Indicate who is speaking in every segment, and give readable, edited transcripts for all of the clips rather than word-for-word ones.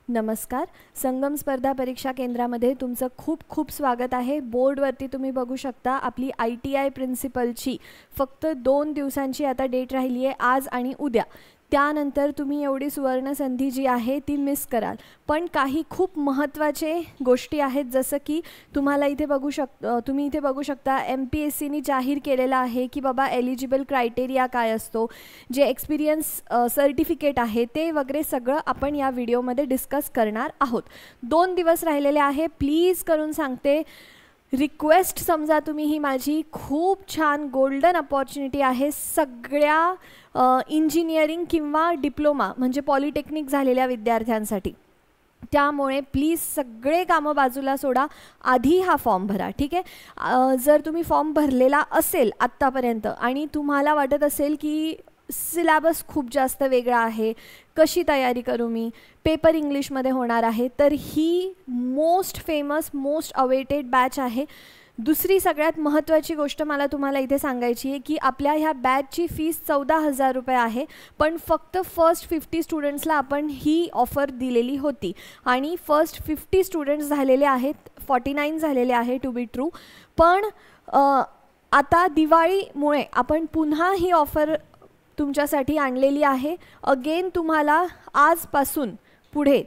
Speaker 1: नमस्कार. संगम स्पर्धा परीक्षा केंद्रामध्ये तुमचं खूप खूप स्वागत आहे. बोर्डवरती तुम्ही बघू शकता आपली ITI प्रिन्सिपलची फक्त 2 दिवसांची आता डेट राहिली आहे, आज आणि उद्या. त्यानंतर तुम्ही एवढी सुवर्ण संधी जी आहे ती मिस कराल. पण काही खूप महत्त्वाचे गोष्टी आहेत, जसं की तुम्हाला इथे तुम्ही इथे बघू शकता MPSCनी जाहीर केलेलं आहे की बाबा एलिजिबल क्रायटेरिया काय असतो, जे एक्सपिरियन्स सर्टिफिकेट आहे ते वगैरे सगळं आपण या व्हिडिओमध्ये डिस्कस करणार आहोत. 2 दिवस राहिलेले आहे. प्लीज करून सांगते, रिक्वेस्ट समजा तुम्ही, ही माझी खूप छान गोल्डन अपॉर्च्युनिटी आहे सगळ्या इंजिनिअरिंग किंवा डिप्लोमा म्हणजे पॉलिटेक्निक झालेल्या विद्यार्थ्यांसाठी. त्यामुळे प्लीज सगळे कामं बाजूला सोडा, आधी हा फॉर्म भरा, ठीक आहे. जर तुम्ही फॉर्म भरलेला असेल आत्तापर्यंत आणि तुम्हाला वाटत असेल की सिलेबस खूप जास्त वेगळा आहे, कशी तयारी करू मी, पेपर इंग्लिशमध्ये होणार आहे, तर ही most famous most awaited batch आहे. दुसरी सगळ्यात महत्त्वाची गोष्ट मला तुम्हाला इथे सांगायची आहे की आपल्या ह्या बॅचची फीस 14,000 रुपये आहे, पण फक्त फर्स्ट 50 स्टुडंट्सला आपण ही ऑफर दिलेली होती आणि फर्स्ट 50 स्टुडंट्स झालेले आहेत, 49 झालेले आहे टू बी ट्रू. पण आता दिवाळीमुळे आपण पुन्हा ही ऑफर तुमच्यासाठी आणलेली आहे. अगेन तुम्हाला आजपासून पुढे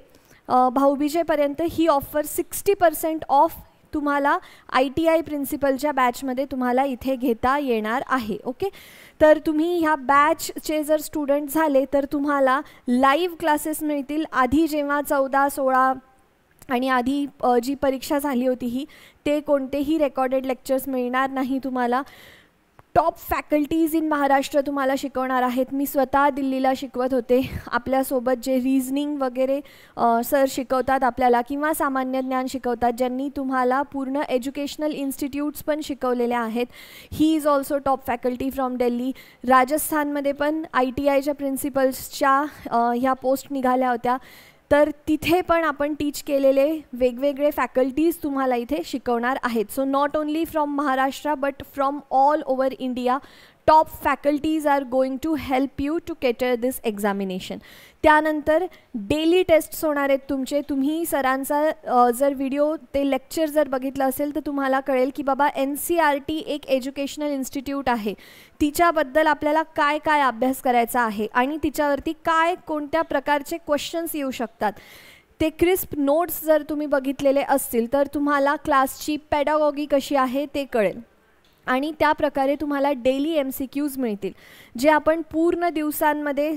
Speaker 1: भाऊबीजेपर्यंत ही ऑफर 60% ऑफ तुम्हाला ITI प्रिन्सिपलच्या बॅचमध्ये तुम्हाला इथे घेता येणार आहे. ओके, तर तुम्ही ह्या बॅचचे जर स्टुडंट झाले तर तुम्हाला लाईव्ह क्लासेस मिळतील. आधी जेव्हा 14, 16 आणि आधी जी परीक्षा झाली होती ही, ते कोणतेही रेकॉर्डेड लेक्चर्स मिळणार नाही तुम्हाला. टॉप फॅकल्टीज इन महाराष्ट्र तुम्हाला शिकवणार आहेत. मी स्वतः दिल्लीला शिकवत होते. आपल्यासोबत जे रिझनिंग वगैरे सर शिकवतात आपल्याला किंवा सामान्य ज्ञान शिकवतात, ज्यांनी तुम्हाला पूर्ण एज्युकेशनल इन्स्टिट्यूट्स पण शिकवलेल्या आहेत, he is also top faculty from Delhi. राजस्थानमध्ये पण ITIच्या प्रिन्सिपल्सच्या ह्या पोस्ट निघाल्या होत्या, तर तिथे पण आपण टीच केलेले वेगवेगळे फॅकल्टीज तुम्हाला इथे शिकवणार आहेत. So not only from Maharashtra but from all over India top faculties are going to help you to cater this examination. त्यानंतर डेली टेस्ट्स होणार आहेत तुमचे. तुम्ही सरांचा जर व्हिडिओ ते लेक्चर जर बघितलं असेल तर तुम्हाला कळेल की बाबा NCERT एक एज्युकेशनल इन्स्टिट्यूट आहे, तिच्याबद्दल आपल्याला काय काय अभ्यास करायचा आहे आणि तिच्यावरती काय कोणत्या प्रकारचे क्वेश्चन्स येऊ शकतात. ते क्रिस्प नोट्स जर तुम्ही बघितलेले असतील तर तुम्हाला क्लासची पेडागॉगी कशी आहे ते कळेल आणि त्या प्रकारे तुम्हाला डेली MCQs मिळतील, जे आपण पूर्ण दिवसांमध्ये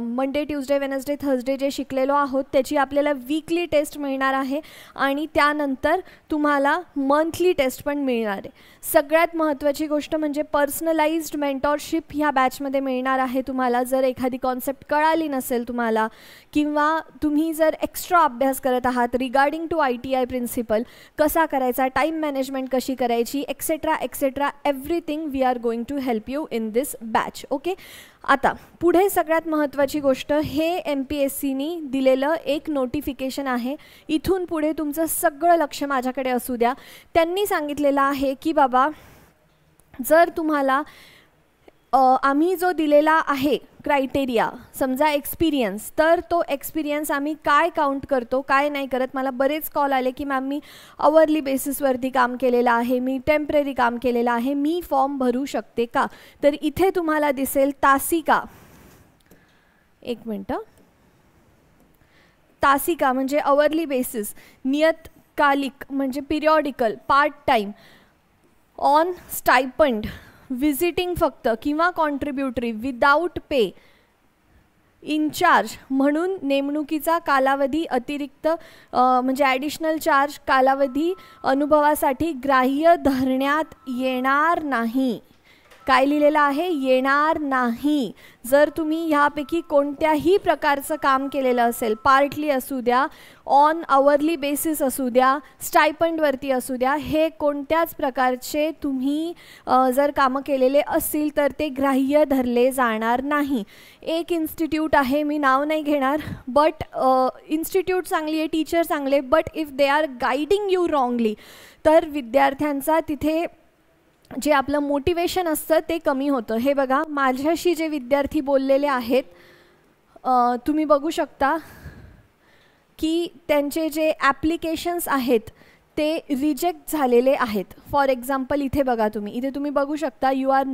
Speaker 1: मंडे, ट्यूजडे, वेनसडे, थर्सडे जे शिकलेलो आहोत त्याची आपल्याला वीकली टेस्ट मिळणार आहे आणि त्यानंतर तुम्हाला मंथली टेस्ट पण मिळणार आहे. सगळ्यात महत्त्वाची गोष्ट म्हणजे पर्सनलाइज्ड मेंटॉरशिप ह्या बॅचमध्ये मिळणार आहे तुम्हाला. जर एखादी कॉन्सेप्ट कळाली नसेल तुम्हाला किंवा तुम्ही जर एक्स्ट्रा अभ्यास करत आहात रिगार्डिंग टू ITI प्रिन्सिपल, कसा करायचा, टाईम मॅनेजमेंट कशी करायची, etcetera etcetera, everything we are going to help you in this batch. Okay, आता पुढे सगळ्यात महत्त्वाची गोष्ट, हे MPSCनी दिलेलं एक नोटिफिकेशन आहे. इथून पुढे तुमचं सगळं लक्ष माझ्याकडे असू द्या. त्यांनी सांगितलेलं आहे की बाबा जर तुम्हाला आम्ही जो दिलेला आहे क्रायटेरिया, समजा एक्सपिरियन्स, तर तो एक्सपिरियन्स आम्ही काय काउंट करतो काय नाही करत. मला बरेच कॉल आले की मॅम मी अवरली बेसिसवरती काम केलेलं आहे, मी टेम्पररी काम केलेलं आहे, मी फॉर्म भरू शकते का. तर इथे तुम्हाला दिसेल तासिका, एक मिनटं, तासिका म्हणजे अवरली बेसिस, नियतकालिक म्हणजे periodical, part time, on stipend, visiting फक्त किंवा कॉन्ट्रीब्युटरी, विदाऊट पे, इनचार्ज म्हणून नेमणुकीचा कालावधी अतिरिक्त म्हणजे ॲडिशनल चार्ज कालावधी अनुभवासाठी ग्राह्य धरण्यात येणार नाही. काय लिहिलेलं आहे, येणार नाही. जर तुम्ही ह्यापैकी कोणत्याही प्रकारचं काम केलेलं असेल, पार्टली असू द्या, ऑन आवरली बेसिस असू द्या, स्टायपंडवरती असू द्या, हे कोणत्याच प्रकारचे तुम्ही जर कामं केलेले असतील तर ते ग्राह्य धरले जाणार नाही. एक इन्स्टिट्यूट आहे, मी नाव नाही घेणार, बट इन्स्टिट्यूट चांगली आहे, टीचर चांगले, but if they are guiding you wrongly तर विद्यार्थ्यांचा तिथे जे आपलं मोटिवेशन असतं ते कमी होतं. हे बघा, माझ्याशी जे विद्यार्थी बोललेले आहेत तुम्ही बघू शकता, की त्यांचे जे ॲप्लिकेशन्स आहेत ते रिजेक्ट झालेले आहेत. फॉर एक्झाम्पल इथे बघा तुम्ही, इथे तुम्ही बघू शकता you are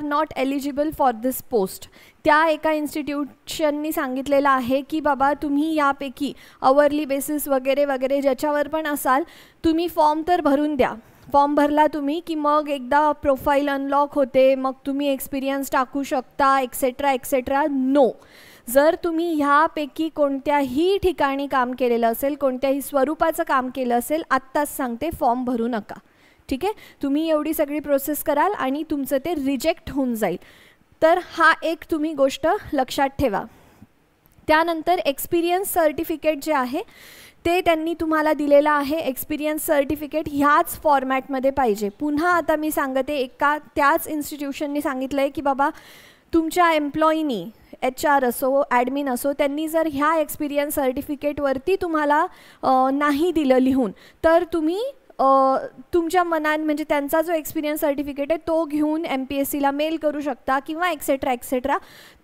Speaker 1: not eligible for this post. त्या एका इन्स्टिट्यूशननी सांगितलेलं आहे की बाबा तुम्ही यापैकी अवर्ली बेसिस वगैरे वगैरे ज्याच्यावर पण असाल तुम्ही फॉर्म तर भरून द्या. फॉर्म भरला तुम्ही की मग एकदा प्रोफाईल अनलॉक होते, मग तुम्ही एक्सपिरियन्स टाकू शकता एक्सेट्रा एक्सेट्रा. नो, जर तुम्ही ह्यापैकी कोणत्याही ठिकाणी काम केलेलं असेल, कोणत्याही स्वरूपाचं काम केलं असेल, आत्ताच सांगते फॉर्म भरू नका. ठीक आहे, तुम्ही एवढी सगळी प्रोसेस कराल आणि तुमचं ते रिजेक्ट होऊन जाईल. तर हा एक तुम्ही गोष्ट लक्षात ठेवा. त्यानंतर एक्सपिरियन्स सर्टिफिकेट जे आहे ते त्यांनी तुम्हाला दिलेलं आहे. एक्सपिरियन्स सर्टिफिकेट ह्याच फॉर्मॅटमध्ये पाहिजे. पुन्हा आता मी सांगते, एका त्याच इन्स्टिट्यूशननी सांगितलं आहे की बाबा तुमच्या एम्प्लॉईनी HR असो ॲडमिन असो त्यांनी जर ह्या एक्सपिरियन्स सर्टिफिकेटवरती तुम्हाला नाही दिलं लिहून, तर तुम्ही तुमच्या मनात म्हणजे त्यांचा जो एक्सपिरियन्स सर्टिफिकेट आहे तो घेऊन MPSCला मेल करू शकता किंवा एक्सेट्रा एक्सेट्रा,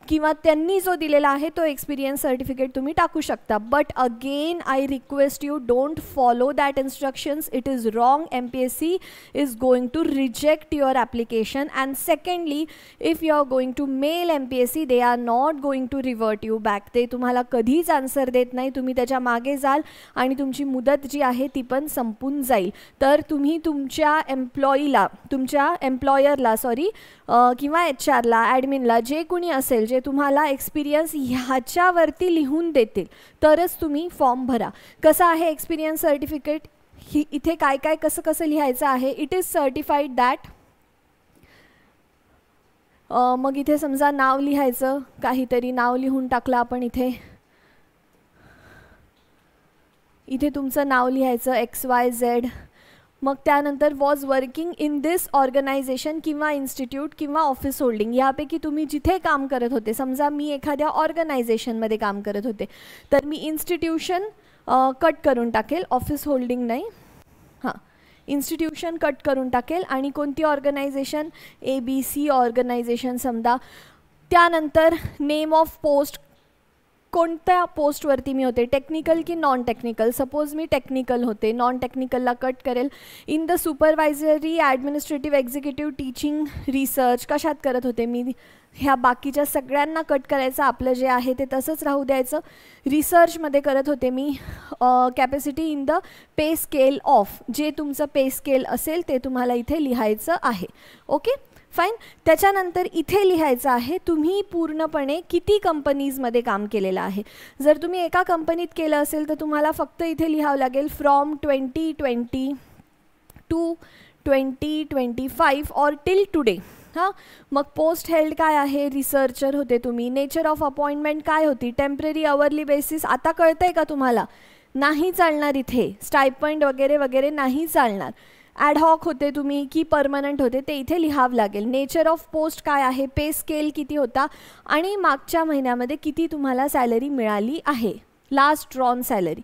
Speaker 1: किंवा त्यांनी जो दिलेला आहे तो एक्सपिरियन्स सर्टिफिकेट तुम्ही टाकू शकता. But again I request you, don't follow that instructions. It is wrong. MPSC is going to reject your application. And secondly, if you are going to mail MPSC, they are not going to revert you back. ते तुम्हाला कधीच answer देत नाही. तुम्ही त्याच्या मागे जाल आणि तुमची मुदत जी आहे ती पण संपून जाईल. तर तुम्ही तुमच्या एम्प्लॉईला, तुमच्या एम्प्लॉयरला किंवा HRला ॲडमिनला जे कोणी असेल जे तुम्हाला एक्सपिरियन्स ह्याच्यावरती लिहून देतील तरच तुम्ही फॉर्म भरा. कसं आहे एक्सपिरियन्स सर्टिफिकेट, इथे काय काय कसं कसं लिहायचं आहे. इट इज सर्टिफाईड दॅट, मग इथे समजा नाव लिहायचं, काहीतरी नाव लिहून टाकलं आपण इथे तुमचं नाव लिहायचं XYZ. मग त्यानंतर was working in this organisation किंवा इन्स्टिट्यूट किंवा ऑफिस होल्डिंग, यापैकी तुम्ही जिथे काम करत होते. समजा मी एखाद्या ऑर्गनायझेशनमध्ये काम करत होते तर मी इन्स्टिट्यूशन कट करून टाकेल, ऑफिस होल्डिंग नाही, हां इन्स्टिट्यूशन कट करून टाकेल. आणि कोणती ऑर्गनायझेशन, ABC ऑर्गनायझेशन समजा. त्यानंतर नेम ऑफ पोस्ट, कोणत्या पोस्टवरती मी होते, टेक्निकल की नॉन टेक्निकल. सपोज मी टेक्निकल होते, नॉन टेक्निकलला कट करेल. In the supervisory, administrative, executive, teaching, research कशात करत होते मी, ह्या बाकीच्या सगळ्यांना कट करायचं. आपलं जे आहे ते तसंच राहू द्यायचं. रिसर्चमध्ये करत होते मी. Capacity in the pay scale of, जे तुमचं पे स्केल असेल ते तुम्हाला इथे लिहायचं आहे. Okay fine. त्याच्यानंतर इथे लिहायचं आहे तुम्ही पूर्णपणे किती कंपनीजमध्ये काम केलेलं आहे. जर तुम्ही एका कंपनीत केलं असेल तर तुम्हाला फक्त इथे लिहावं लागेल from 2020 to 2025 or till today. हां, मग पोस्ट हेल्ड काय आहे, रिसर्चर होते तुम्ही. नेचर ऑफ अपॉइंटमेंट काय होती, टेम्पररी, अवरली बेसिस. आता कळतंय का तुम्हाला, नाही चालणार इथे, स्टायपंड वगैरे वगैरे नाही चालणार. ॲडहॉक होते तुम्ही की परमनंट होते ते इथे लिहावं लागेल. नेचर ऑफ पोस्ट काय आहे, पे स्केल किती होता आणि मागच्या महिन्यामध्ये किती तुम्हाला सॅलरी मिळाली आहे, लास्ट ड्रॉन सॅलरी.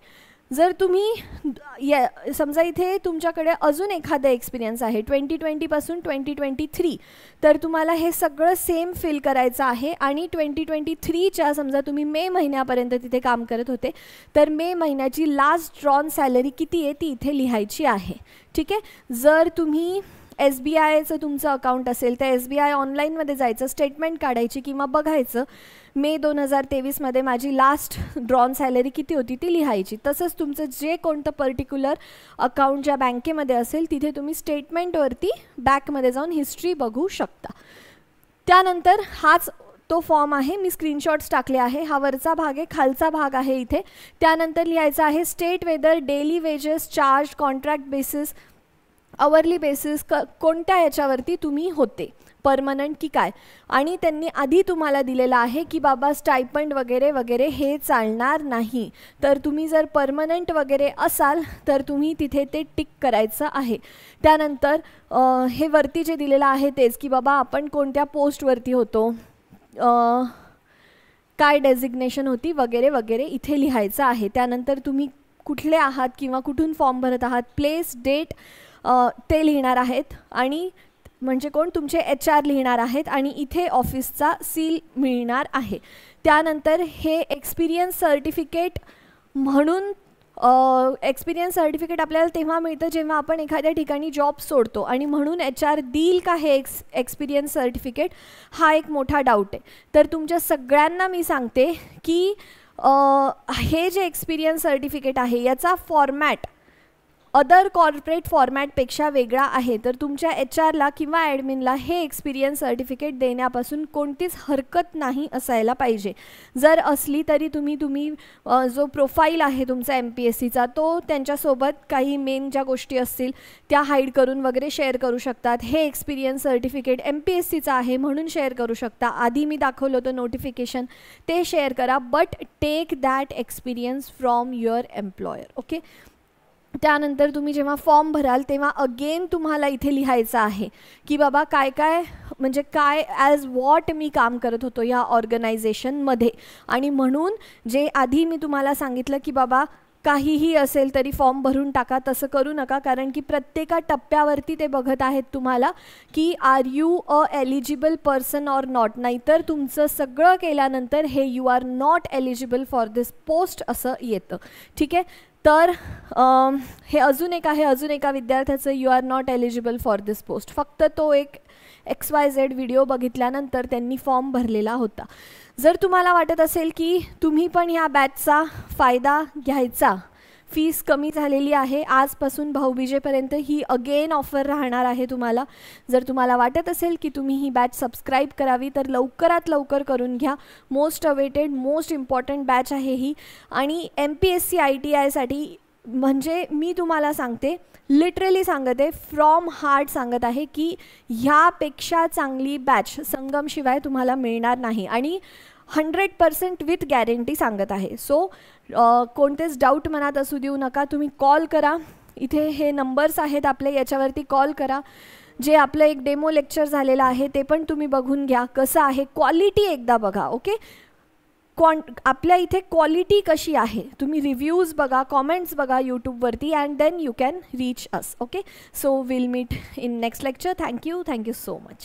Speaker 1: जर तुम्ही समजा इथे तुमच्याकडे अजून एखादा एक्सपिरियन्स आहे 2020 2023, तर तुम्हाला हे सगळं सेम फिल करायचं आहे. आणि 2023च्या समजा तुम्ही मे महिन्यापर्यंत तिथे काम करत होते तर मे महिन्याची लास्ट ड्रॉन सॅलरी किती आहे ती इथे लिहायची आहे. ठीक आहे. जर तुम्ही SBIचं तुमचं अकाउंट असेल तर SBI ऑनलाईनमध्ये जायचं, स्टेटमेंट काढायची किंवा बघायचं मे 2023मध्ये माझी लास्ट ड्रॉन सॅलरी किती होती ती लिहायची. तसंच तुमचं जे कोणतं पर्टिक्युलर अकाउंट ज्या बँकेमध्ये असेल तिथे तुम्ही स्टेटमेंटवरती बॅकमध्ये जाऊन हिस्ट्री बघू शकता. त्यानंतर हाच तो फॉर्म आहे, मी स्क्रीनशॉट्स टाकले आहे. हा वरचा भाग आहे, खालचा भाग आहे इथे. त्यानंतर लिहायचं आहे state whether daily wedges, charge, contract basis, hourly basis, कोणत्या याच्यावरती तुम्ही होते, परमनंट की काय. आणि त्यांनी आधी तुम्हाला दिलेलं आहे की बाबा स्टायपंड वगैरे वगैरे हे चालणार नाही. तर तुम्ही जर परमनंट वगैरे असाल तर तुम्ही तिथे ते टिक करायचं आहे. त्यानंतर हे वरती जे दिलेलं आहे तेच की बाबा आपण कोणत्या पोस्टवरती होतो, काय डेझिग्नेशन होती वगैरे वगैरे इथे लिहायचं आहे. त्यानंतर तुम्ही कुठले आहात किंवा कुठून फॉर्म भरत आहात, प्लेस, डेट ते लिहिणार आहेत. आणि म्हणजे कोण तुमचे HR लिहिणार आहेत आणि इथे ऑफिसचा सील मिळणार आहे. त्यानंतर हे एक्सपिरियन्स सर्टिफिकेट म्हणून एक्सपिरियन्स सर्टिफिकेट आपल्याला तेव्हा मिळतं जेव्हा आपण एखाद्या ठिकाणी जॉब सोडतो आणि म्हणून HR देईल का हे एक्सपिरियन्स सर्टिफिकेट, हा एक मोठा डाऊट आहे. तर तुमच्या सगळ्यांना मी सांगते की हे जे एक्सपिरियन्स सर्टिफिकेट आहे याचा फॉर्मॅट अदर कॉर्पोरेट फॉर्मॅटपेक्षा वेगळा आहे. तर तुमच्या HRला किंवा ॲडमिनला हे एक्सपिरियन्स सर्टिफिकेट देण्यापासून कोणतीच हरकत नाही असायला पाहिजे. जर असली तरी तुम्ही जो प्रोफाईल आहे तुमचा MPSCचा तो त्यांच्यासोबत काही मेन ज्या गोष्टी असतील त्या हाईड करून वगैरे शेअर करू शकतात. हे एक्सपिरियन्स सर्टिफिकेट MPSCचं आहे म्हणून शेअर करू शकता. आधी मी दाखवलं होतं नोटिफिकेशन, ते शेअर करा. But take that experience from your employer. Okay. त्यानंतर तुम्ही जेव्हा फॉर्म भराल तेव्हा अगेन तुम्हाला इथे लिहायचं आहे की बाबा काय काय म्हणजे काय ॲज वॉट मी काम करत होतो या ऑर्गनायझेशनमध्ये. आणि म्हणून जे आधी मी तुम्हाला सांगितलं की बाबा काहीही असेल तरी फॉर्म भरून टाका, तसं करू नका. कारण की प्रत्येका टप्प्यावरती ते बघत आहेत तुम्हाला की are you a eligible person or not. नाहीतर तुमचं सगळं केल्यानंतर हे you are not eligible for this post असं येतं. ठीक आहे. तर हे अजून एक आहे, अजून एका विद्यार्थ्याचं you are not eligible for this post. फक्त तो एक XYZ व्हिडिओ बघितल्यानंतर त्यांनी फॉर्म भरलेला होता. जर तुम्हाला वाटत असेल की तुम्ही पण ह्या बॅचचा फायदा घ्यायचा, फीस कमी झालेली आहे, आजपासून भाऊबीजेपर्यंत ही अगेन ऑफर राहणार आहे तुम्हाला. जर तुम्हाला वाटत असेल की तुम्ही ही बॅच सबस्क्राईब करावी तर लवकरात लवकर करून घ्या. Most awaited, most important batch आहे ही. आणि MPSC ITIसाठी म्हणजे मी तुम्हाला सांगते, लिटरली सांगते, फ्रॉम हार्ट सांगत आहे की ह्यापेक्षा चांगली बॅच संगमशिवाय तुम्हाला मिळणार नाही. आणि 100% विथ गॅरंटी सांगत आहे. सो कोणतेच डाऊट मनात असू देऊ नका. तुम्ही कॉल करा, इथे हे नंबर्स आहेत आपले, याच्यावरती कॉल करा. जे आपलं एक डेमो लेक्चर झालेलं आहे ते पण तुम्ही बघून घ्या, कसं आहे क्वालिटी एकदा बघा. ओके. आपल्या इथे क्वालिटी कशी आहे तुम्ही रिव्ह्यूज बघा, कॉमेंट्स बघा यूट्यूबवरती, and then you can reach us. Okay. So will meet in next lecture. Thank you so much.